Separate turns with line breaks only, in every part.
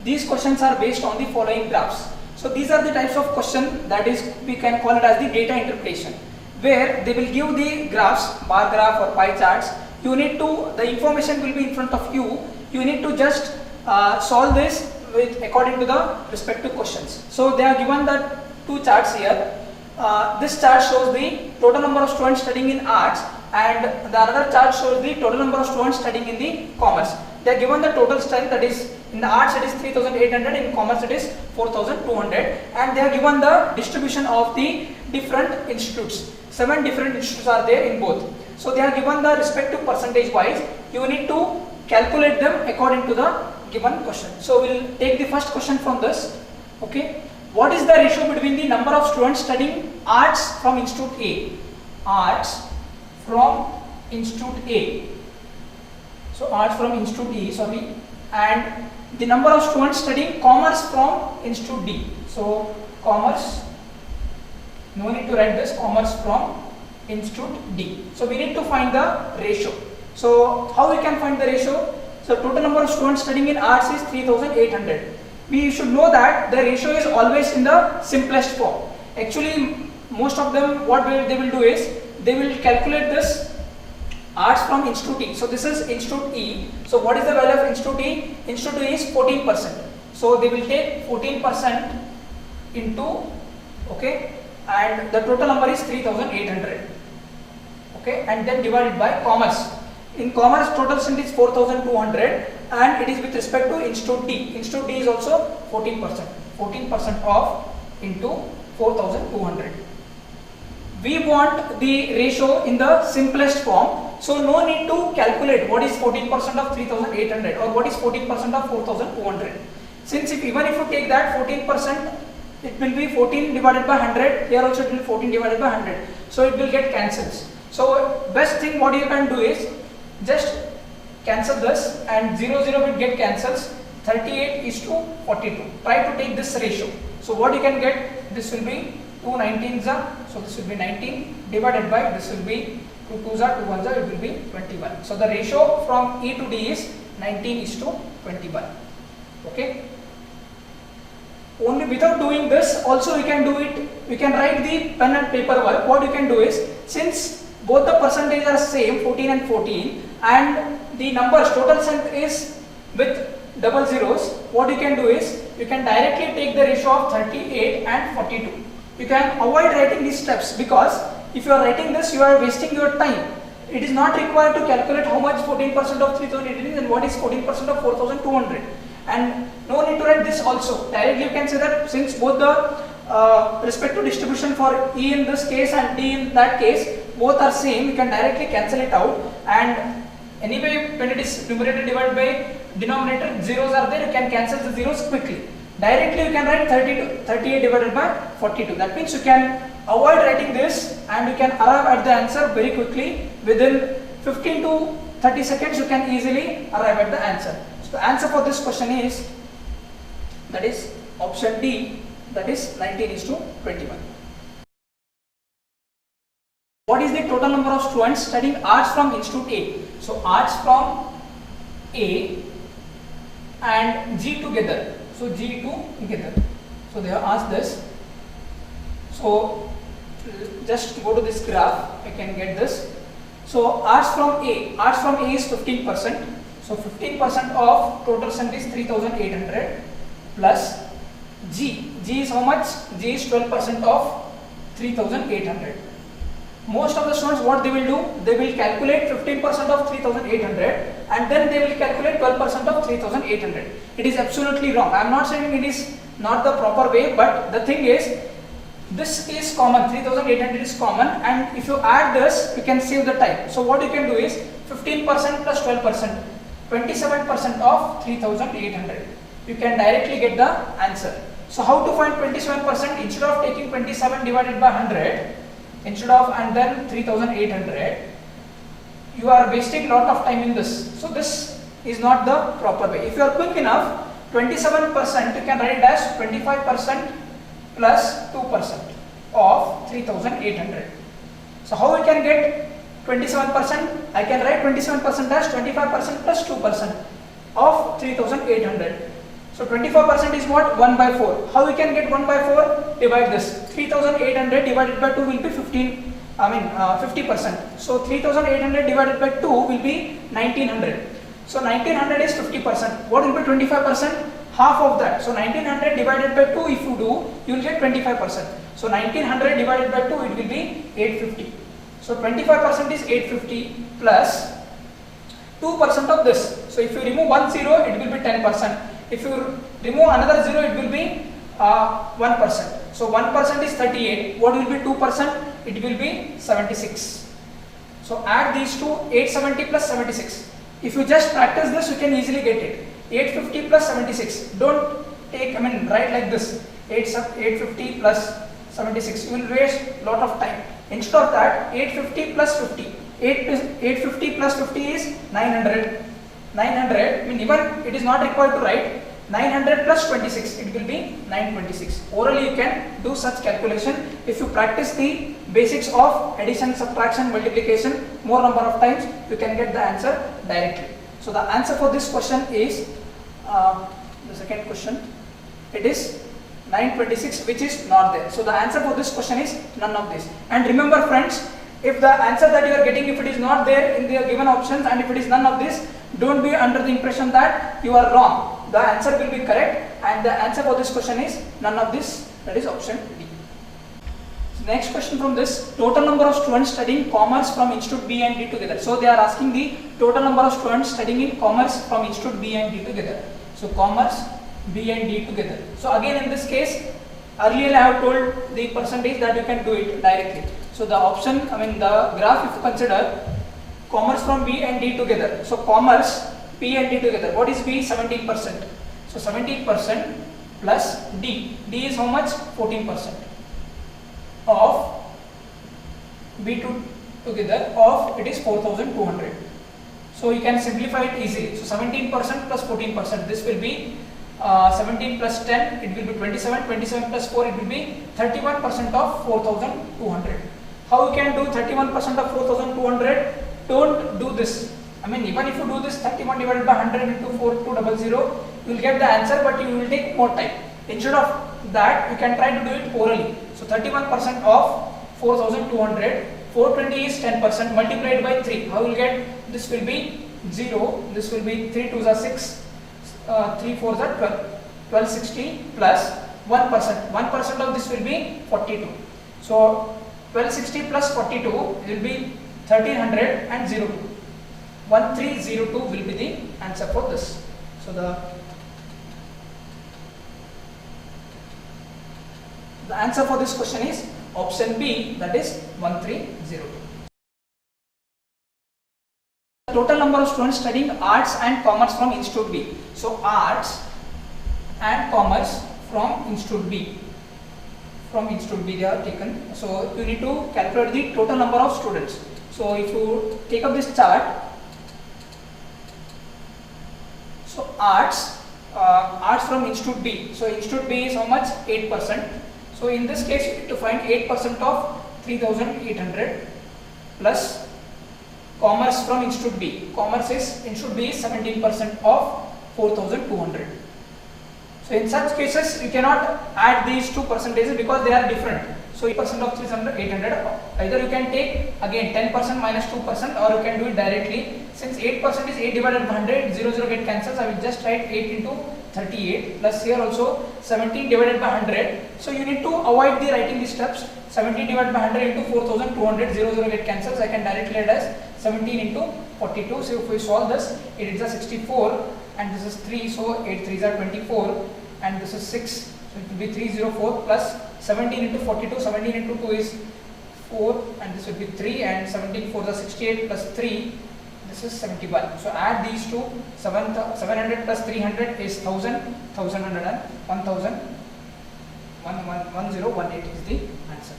These questions are based on the following graphs. So these are the types of question that is, we can call it as the data interpretation, where they will give the graphs, bar graph or pie charts. You need to, the information will be in front of you. You need to just solve this with according to the respective questions. So they are given the two charts here. This chart shows the total number of students studying in arts, and the other chart shows the total number of students studying in the commerce. They are given the total strength, that is in the arts it is 3,800, in commerce it is 4,200, and they are given the distribution of the different institutes. 7 different institutes are there in both. So they are given the respective percentage wise. You need to calculate them according to the given question. So we will take the first question from this. Okay, what is the ratio between the number of students studying arts from Institute A? Arts from Institute A. So arts from Institute E, sorry, and the number of students studying commerce from Institute D. So commerce, no need to write this, commerce from Institute D. So we need to find the ratio. So how we can find the ratio? So total number of students studying in arts is 3,800. We should know that the ratio is always in the simplest form. Actually, most of them, what they will do is, they will calculate this arts from Institute E. So this is Institute E. So what is the value of Institute E? Institute E is 14%. So they will take 14% into, okay, and the total number is 3,800. Okay, and then divided by commerce. In commerce, total strength is 4,200, and it is with respect to Institute D. Institute D is also 14%. 14% of into 4,200. We want the ratio in the simplest form, so no need to calculate what is 14% of 3,800 or what is 14% of 4,200. Since even if you take that 14%, it will be 14 divided by 100. Here also it will be 14 divided by 100. So it will get cancels. So best thing what you can do is just cancel this, and 0 will get cancels. 38 is to 42. Try to take this ratio. So what you can get, this will be 2 19s, so this will be 19 divided by, this will be 2 2s, 2 1s, it will be 21. So the ratio from E to D is 19 is to 21. Okay. Only without doing this, also we can do it. We can write the pen and paper work. What you can do is, since both the percentage are same, 14 and 14, and the numbers total strength is with double zeros, what you can do is, you can directly take the ratio of 38 and 42. You can avoid writing these steps, because if you are writing this, you are wasting your time. It is not required to calculate how much 14% of 3,800 is and what is 14% of 4,200. And no need to write this also. Directly you can say that since both the respective distribution for E in this case and D in that case, both are same, you can directly cancel it out. And anyway, when it is numerator divided by denominator, zeros are there, you can cancel the zeros quickly. Directly you can write 38 divided by 42. That means you can avoid writing this and you can arrive at the answer very quickly. Within 15 to 30 seconds, you can easily arrive at the answer. So the answer for this question is, that is option D, that is 19 is to 21. What is the total number of students studying arts from Institute A? So arts from A and G together. So G together. So they have asked this. So just go to this graph, I can get this. So arts from A is 15%. So 15% of total strength is 3,800 plus G is how much? G is 12% of 3,800. Most of the students, what they will do, they will calculate 15% of 3,800 and then they will calculate 12% of 3,800. It is absolutely wrong. I am not saying it is not the proper way, but the thing is, this is common, 3,800 is common, and if you add this, you can save the time. So what you can do is 15% plus 12%, 27% of 3,800. You can directly get the answer. So how to find 27%? Instead of taking 27 divided by 100, instead of and then 3,800, you are wasting lot of time in this. So this is not the proper way. If you are quick enough, 27% you can write it as 25% plus 2% of 3,800. So how we can get 27%? I can write 27% as 25% plus 2% of 3,800. So 25% is what? 1 by 4. How we can get 1 by 4? Divide this. 3800 divided by 2 will be 50%. So 3800 divided by 2 will be 1900. So 1900 is 50%. What will be 25%? Half of that. So 1900 divided by 2 if you do, you will get 25%. So 1900 divided by 2 it will be 850. So 25% is 850 plus 2% of this. So if you remove one zero, it will be 10%. If you remove another zero, it will be 1%. So 1% is 38. What will be 2%? It will be 76. So add these two, 870 plus 76. If you just practice this, you can easily get it. 850 plus 76. Don't take, write like this. 850 plus 76. You will waste lot of time. Instead of that, 850 plus 50. 850 plus 50 is 900. 900, even it is not required to write. 900 plus 26, it will be 926. Orally you can do such calculation. If you practice the basics of addition, subtraction, multiplication more number of times, you can get the answer directly. So the answer for this question is, the second question, it is 926, which is not there. So the answer for this question is none of this. And remember friends, if the answer that you are getting, if it is not there in the given options and if it is none of this, don't be under the impression that you are wrong. The answer will be correct and the answer for this question is none of this, that is option D. Next question from this, total number of students studying commerce from Institute B and D together. So they are asking the total number of students studying in commerce from Institute B and D together. So commerce, B and D together. So again in this case, earlier I have told the percentage that you can do it directly. So the option, the graph, if you consider commerce from B and D together. So commerce, P and D together. What is B? 17%. So 17% plus D. D is how much? 14% of B together of it is 4200. So you can simplify it easily. So 17% plus 14%. This will be 17 plus 10. It will be 27. 27 plus 4. It will be 31% of 4200. How you can do 31% of 4200? Don't do this. Even if you do this 31 divided by 100 into 4200, you will get the answer, but you will take more time. Instead of that, you can try to do it orally. So 31% of 4200, 420 is 10%, multiplied by 3. How you will get? This will be 0, this will be 3 2s are 6, 3 4s are 12, 1260 plus 1%. 1% of this will be 42. So 1260 plus 42 will be 1300 and 02. 1302 will be the answer for this. So the answer for this question is option B, that is 1302. The total number of students studying arts and commerce from Institute B. So arts and commerce from Institute B. From Institute B they are taken. So you need to calculate the total number of students. So if you take up this chart, so arts from Institute B. So Institute B is how much? 8%. So in this case you need to find 8% of 3800 plus commerce from Institute B. Commerce is Institute B is 17% of 4200. So in such cases you cannot add these two percentages because they are different. So 8% of 800, either you can take again 10% minus 2% or you can do it directly. Since 8% is 8 divided by 100, 0 0 get cancels. I will just write 8 into 38 plus here also 17 divided by 100. So you need to avoid the writing these steps. 17 divided by 100 into 4200, 0 0 get cancels. I can directly write as 17 into 42. So if we solve this, it is a 64 and this is 3. So 8 3s are 24 and this is 6. So it will be 304 plus 17 into 42. 17 into 2 is 4 and this will be 3 and 17 4s are 68 plus 3. This is 71. So add these two. 700 plus 300 is 1000. 1100 and 1000. 1018 is the answer.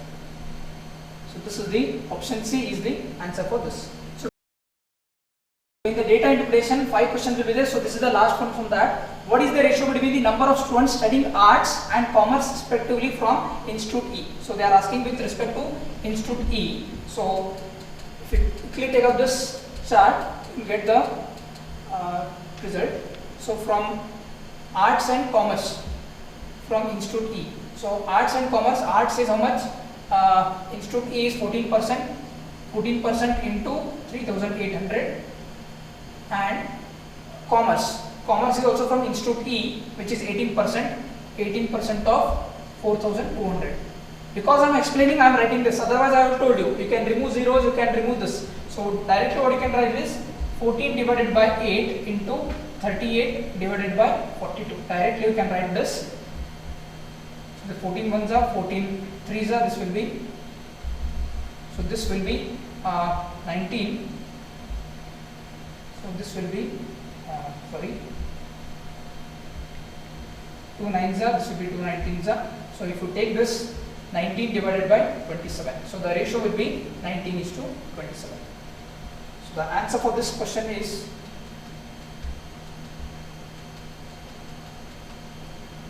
So this is the option C is the answer for this. So in the data interpretation, 5 questions will be there. So this is the last one from that. What is the ratio between the number of students studying arts and commerce respectively from Institute E? So they are asking with respect to Institute E. So if you quickly take up this chart, you get the result. So from arts and commerce from Institute E. So arts and commerce, arts is how much? Institute E is 14%. 14% into 3,800, and commerce is also from Institute E, which is 18%. 18% of 4,200. Because I am explaining, I am writing this. Otherwise, I have told you, you can remove zeros, you can remove this. So directly what you can write is 14 divided by 8 into 38 divided by 42. Directly you can write this. So the 14 ones are 14 threes are, this will be. So this will be 19. So this will be 2 nines are, this will be 2 19s are. So if you take this 19 divided by 27, so the ratio will be 19 is to 27. So the answer for this question is,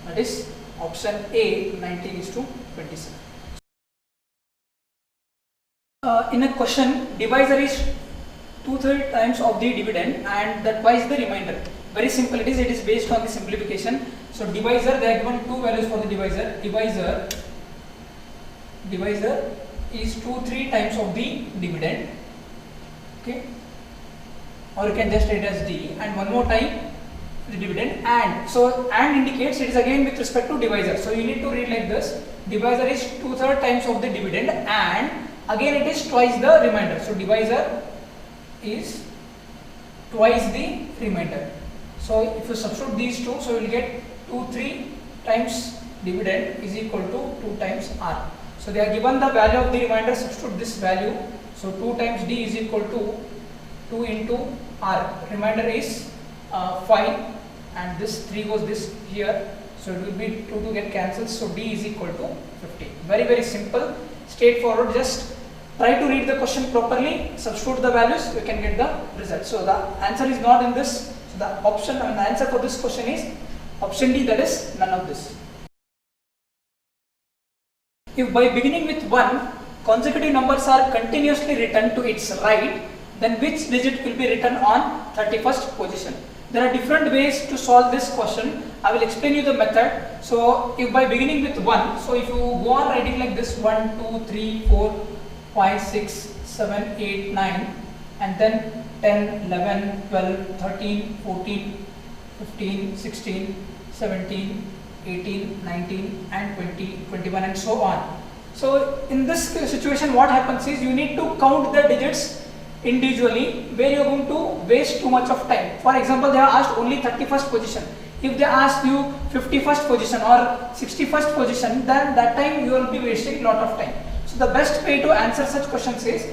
that is option A, 19 is to 27. In a question, divisor is 2/3 times of the dividend and that y is the remainder. Very simple it is based on the simplification. So divisor, they are given two values for the divisor. Divisor is 2/3 times of the dividend, okay, or you can just write as D, and one more time the dividend, and so and indicates it is again with respect to divisor. So you need to read like this: divisor is 2/3 times of the dividend and again it is twice the remainder. So divisor is twice the remainder. So if you substitute these two, so you will get 2/3 times dividend is equal to 2 times R. So they are given the value of the remainder, substitute this value. So 2 times D is equal to 2 into R. Remainder is 5 and this 3 goes this here. So it will be 2 to get cancelled. So D is equal to 50. Very simple, straightforward. Just try to read the question properly, substitute the values, you can get the result. So the answer is not in this. So the option and the answer for this question is option D, that is none of this. If by beginning with 1, consecutive numbers are continuously written to its right, then which digit will be written on 31st position? There are different ways to solve this question. I will explain you the method. So if by beginning with 1, so if you go on writing like this 1, 2, 3, 4, 5, 6, 7, 8, 9, and then 10, 11, 12, 13, 14, 15, 16, 17, 18, 19 and 20, 21 and so on. So in this situation what happens is you need to count the digits individually where you are going to waste too much of time. For example, they have asked only 31st position. If they ask you 51st position or 61st position, then that time you will be wasting lot of time. So the best way to answer such questions is,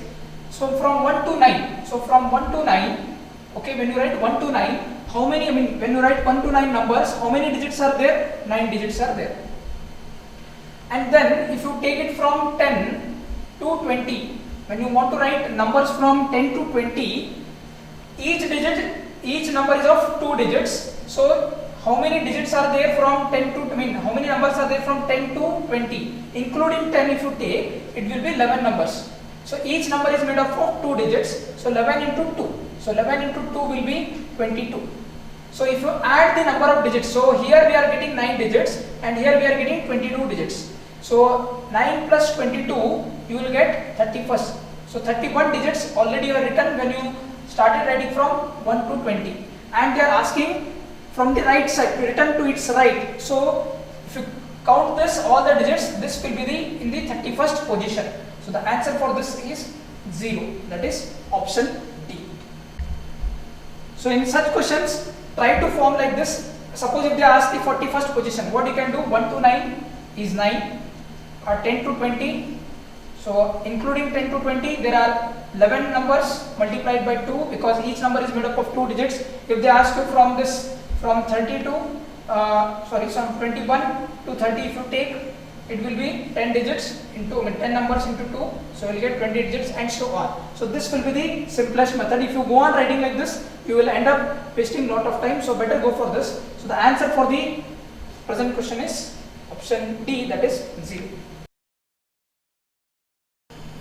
so from 1 to 9, so from 1 to 9, okay, when you write 1 to 9, how many, when you write 1 to 9 numbers, how many digits are there? 9 digits are there. And then if you take it from 10 to 20, when you want to write numbers from 10 to 20, each number is of 2 digits. So how many digits are there from 10 to, how many numbers are there from 10 to 20? Including 10 if you take, it will be 11 numbers. So each number is made up of 2 digits. So 11 into 2. So 11 into 2 will be 22. So if you add the number of digits, so here we are getting 9 digits and here we are getting 22 digits. So 9 plus 22, you will get 31st. So 31 digits already are written when you started writing from 1 to 20. And they are asking from the right side, return to its right. So if you count this, all the digits, this will be in the 31st position. So the answer for this is 0. That is option D. So in such questions, try to form like this. Suppose if they ask the 41st position, what you can do? 1 to 9 is 9, or 10 to 20. So including 10 to 20, there are 11 numbers multiplied by 2 because each number is made up of 2 digits. If they ask you from this, from 30 to, from 21 to 30, if you take, it will be 10 digits into 10 numbers into 2. So you will get 20 digits and so on. So this will be the simplest method. If you go on writing like this, you will end up wasting lot of time. So better go for this. So the answer for the present question is option D, that is 0.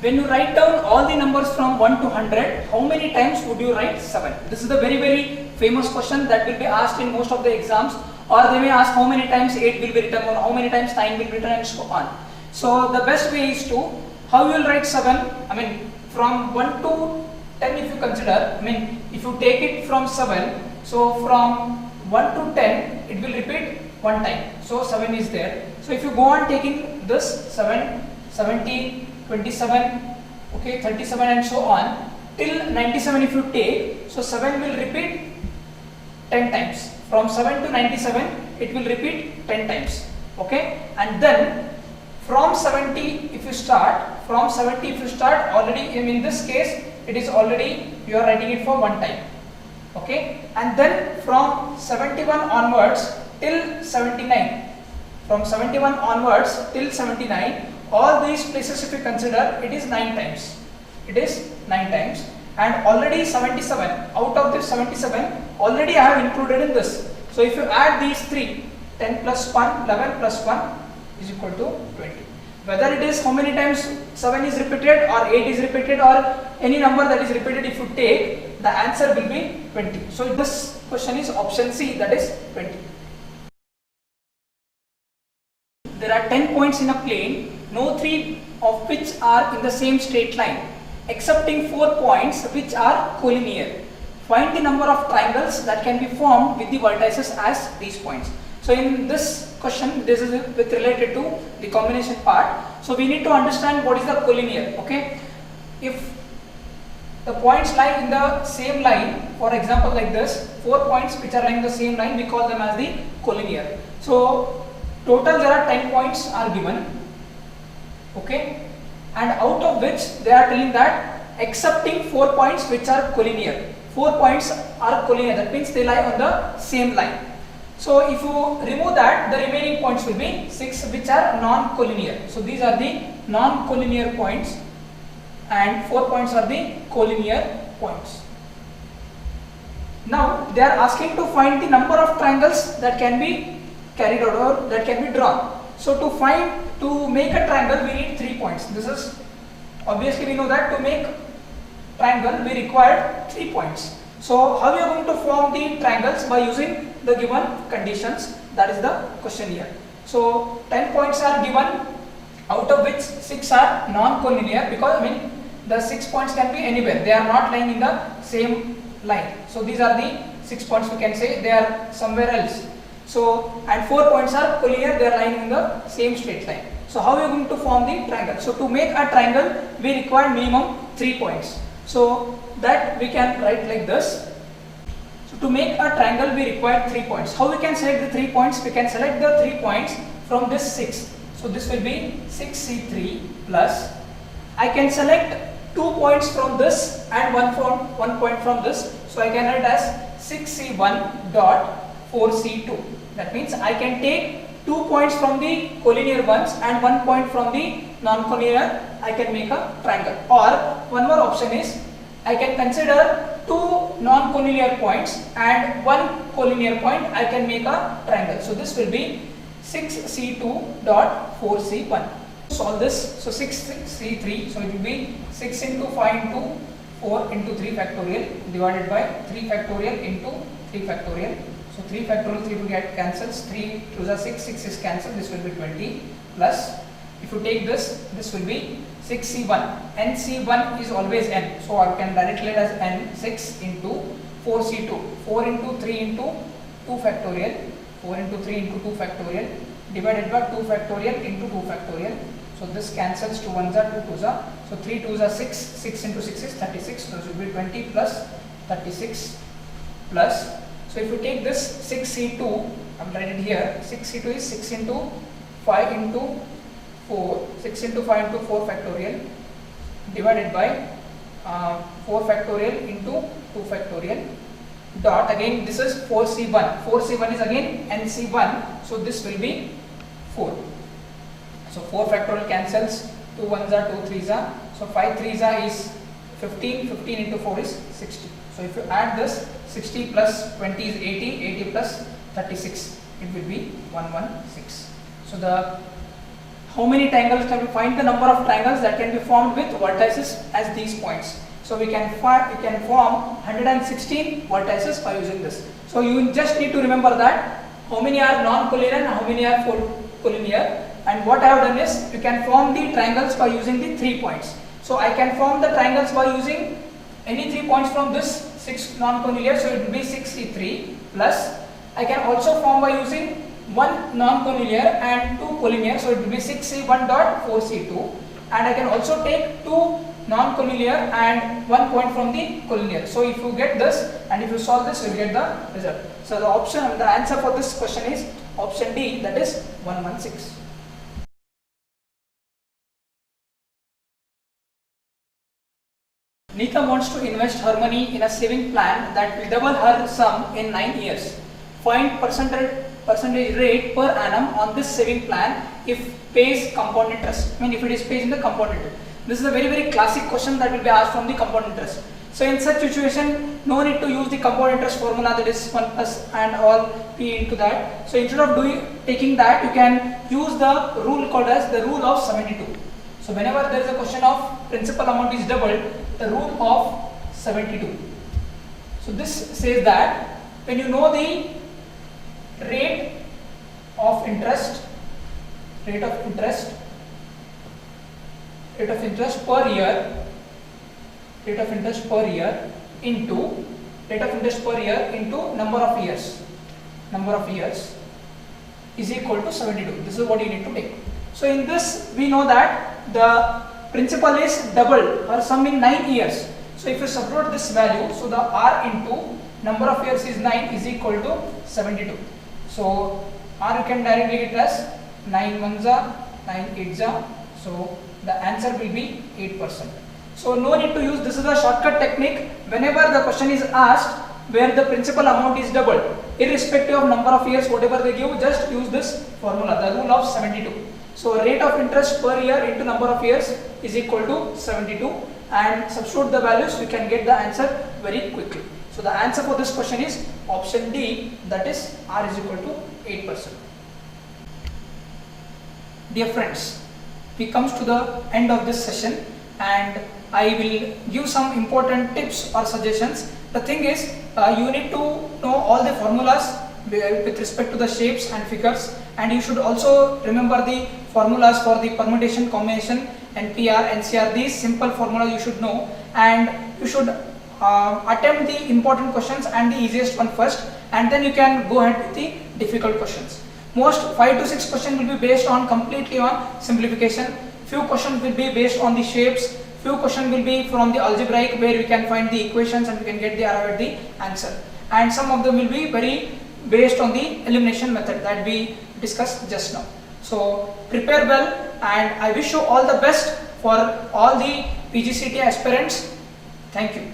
When you write down all the numbers from 1 to 100, how many times would you write 7? This is a very famous question that will be asked in most of the exams. or they may ask how many times 8 will be written or how many times 9 will be written and so on. So the best way is to, how you will write 7, I mean from 1 to 10 if you consider, I mean if you take it from 7, so from 1 to 10 it will repeat one time, so 7 is there. So if you go on taking this 7, 17, 27, okay, 37 and so on till 97 if you take, so 7 will repeat 10 times. From 7 to 97 it will repeat 10 times, okay. And then from 70 if you start, already in this case it is already you are writing it for one time, okay. And then from 71 onwards till 79, from 71 onwards till 79, all these places if you consider, it is 9 times, and already 77, out of this 77 already I have included in this. So if you add these 3, 10 plus 1, 11 plus 1 is equal to 20. Whether it is how many times 7 is repeated or 8 is repeated or any number that is repeated, if you take, the answer will be 20. So this question is option C, that is 20. There are 10 points in a plane, no 3 of which are in the same straight line, excepting 4 points which are collinear. Find the number of triangles that can be formed with the vertices as these points. So in this question, this is with related to the combination part. So we need to understand what is the collinear, okay. If the points lie in the same line, for example like this, 4 points which are lying in the same line, we call them as the collinear. So total there are 10 points are given, okay, and out of which they are telling that excepting 4 points which are collinear. 4 points are collinear, that means they lie on the same line. So if you remove that, the remaining points will be 6 which are non-collinear. So these are the non-collinear points and 4 points are the collinear points. Now they are asking to find the number of triangles that can be carried out or that can be drawn. So to make a triangle we need 3 points. This is obviously we know that to make triangle we require 3 points. So how we are going to form the triangles? By using the given conditions, that is the question here. So 10 points are given, out of which 6 are non-collinear, because I mean the 6 points can be anywhere, they are not lying in the same line. So these are the 6 points, we can say they are somewhere else. So and 4 points are collinear, they are lying in the same straight line. So how we are going to form the triangle? So to make a triangle we require minimum 3 points. So that we can write like this. So to make a triangle we require 3 points. How we can select the 3 points? We can select the 3 points from this 6. So this will be 6C3 plus, I can select 2 points from this and 1 point from this. So I can write as 6C1 dot 4C2. That means I can take 2 points from the collinear ones and 1 point from the non-collinear, I can make a triangle. Or one more option is, I can consider 2 non-collinear points and 1 collinear point, I can make a triangle. So this will be 6C2 dot 4C1. Solve this. So 6C3, so it will be 6 into 5 into 4 into 3 factorial divided by 3 factorial into 3 factorial. So 3 factorial, 3 will get cancels, 3 2 are 6, 6 is cancelled, this will be 20 plus, if you take this, this will be 6C1, NC1 is always n, so I can directly write as n, 6 into 4C2, 4 into 3 into 2 factorial, 4 into 3 into 2 factorial divided by 2 factorial into 2 factorial. So this cancels, 2 1s are 2 2s are, so 3 2s are 6, 6 into 6 is 36, so this will be 20 plus 36 plus, so if you take this 6C2, I am writing it here, 6C2 is 6 into 5 into 4, 6 into 5 into 4 factorial divided by 4 factorial into 2 factorial dot, again this is 4C1, 4C1 is again NC1, so this will be 4. So 4 factorial cancels, 2 1s are 2 3s are, so 5 3s are is 15, 15 into 4 is 60. So if you add this, 60 plus 20 is 80, 80 plus 36, it will be 116. So the how many triangles can we find? The number of triangles that can be formed with vertices as these points. So we can form 116 vertices by using this. So you just need to remember that how many are non-collinear and how many are collinear. And what I have done is, you can form the triangles by using the 3 points. So I can form the triangles by using any 3 points from this 6 non-collinear, so it will be 6C3 plus. I can also form by using 1 non-collinear and 2 collinear, so it will be 6C1 dot 4C2. And I can also take 2 non-collinear and 1 point from the collinear. So if you get this and if you solve this, you will get the result. So the answer for this question is option D, that is 116. Neeta wants to invest her money in a saving plan that will double her sum in 9 years. Find percentage rate per annum on this saving plan if pays compound interest. I mean, if it is paid in the compound interest. This is a very classic question that will be asked from the compound interest. So in such situation, no need to use the compound interest formula, that is 1 plus and all p into that. So instead of taking that, you can use the rule called as the rule of 72. So whenever there is a question of principal amount is doubled, the rule of 72. So this says that when you know the rate of interest per year into number of years is equal to 72. This is what you need to take. So in this we know that the principal is doubled or sum in 9 years. So if you substitute this value, so the R into number of years is 9 is equal to 72. So R you can directly get as 9 ones are 9 eights are. So the answer will be 8%. So no need to use, this is a shortcut technique. Whenever the question is asked where the principal amount is doubled, irrespective of number of years, whatever they give, just use this formula, the rule of 72. So rate of interest per year into number of years is equal to 72, and substitute the values, you can get the answer very quickly. So the answer for this question is option D, that is R is equal to 8%. Dear friends, we comes to the end of this session and I will give some important tips or suggestions. The thing is, you need to know all the formulas with respect to the shapes and figures, and you should also remember the formulas for the permutation, combination, NPR, NCR. These simple formulas you should know, and you should attempt the important questions and the easiest one first, and then you can go ahead with the difficult questions. Most 5 to 6 questions will be based on completely on simplification. Few questions will be based on the shapes. Few questions will be from the algebraic, where we can find the equations and we can get the arrive at the answer. And some of them will be very based on the elimination method that we discussed just now. So prepare well, and I wish you all the best for all the PGCET aspirants. Thank you.